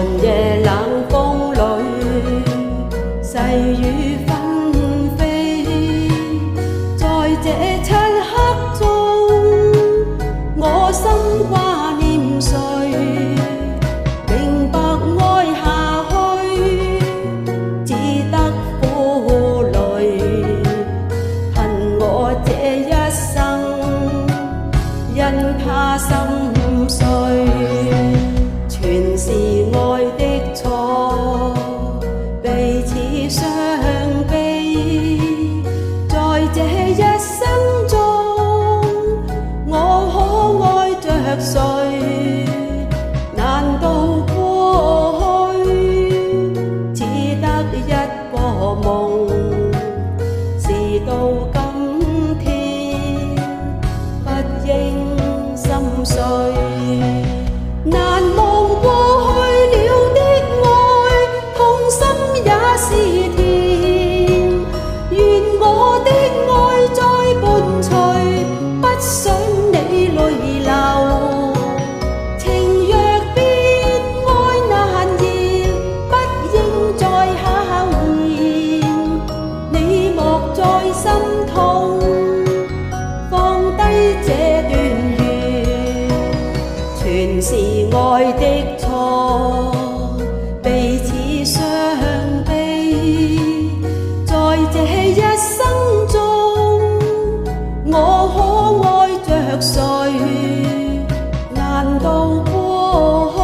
寒夜冷風裏，細雨紛飛，在這漆黑中，我心掛念誰？明白愛下去，只得苦累，恨我這一生，因他心碎。全是愛的錯，彼此傷悲。在這一生中，我可愛着誰？難道過去只得一個夢？事到今天，不應心碎。難忘過去了的愛，痛心也是甜。願我的愛再伴隨，不想你淚流。情若變，愛難言，不應再考驗。你莫再心痛，放低這段緣。全是愛的錯，彼此傷悲。在這一生中，我可愛着誰？難道過去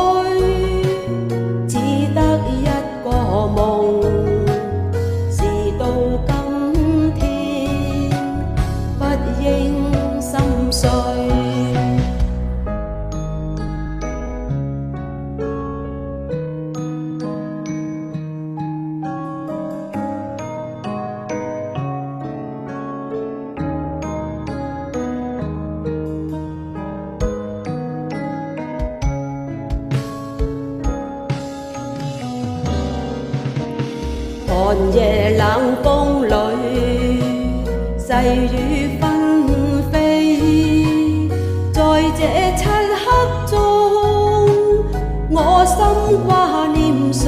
只得一個夢？事到今天，不應心碎。寒夜冷風裏，細雨紛飛。在這漆黑中，我心掛念誰？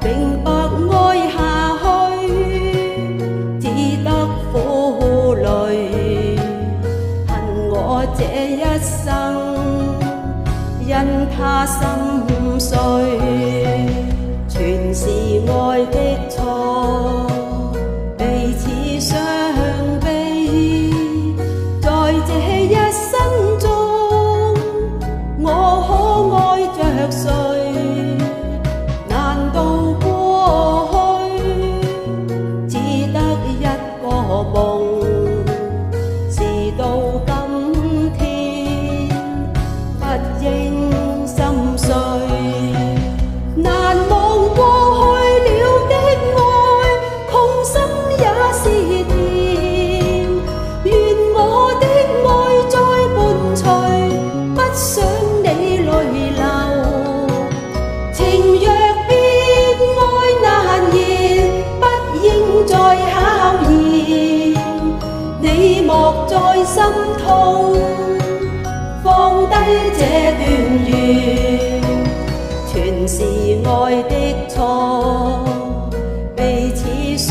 明白愛下去，只得苦累。恨我這一生，因他心碎。全是愛的錯，彼此傷悲。在這一生中，我可愛着誰？難道過去只得一個夢？事到今天，不應心碎。難忘過去了的愛，痛心也是甜。願我的愛再伴隨，不想你淚流。情若變，愛難言，不應再考驗。你莫再心痛，放低這段緣。全是愛的錯，彼此傷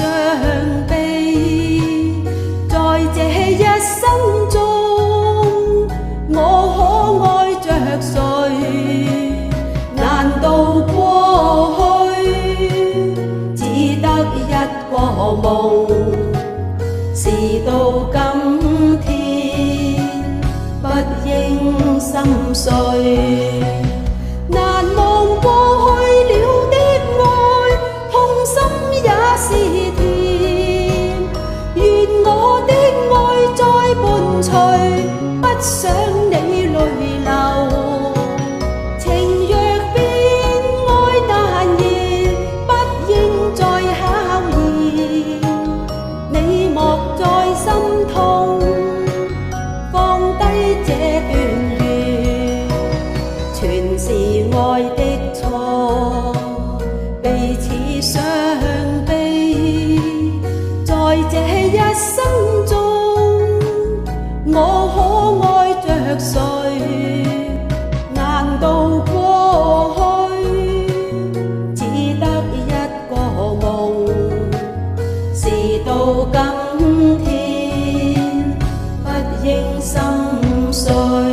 悲。在這一生中，我可愛着誰？難道過去只得一個夢？事到今天，不應心碎。難忘過去了的愛，痛心也是甜。願我的愛再伴隨，不想你淚流。情若變，愛難言，不應再考驗。你莫再心痛，放低這段緣。全是愛的錯，彼此傷悲。在這一生中，我可愛着誰？難道過去誰？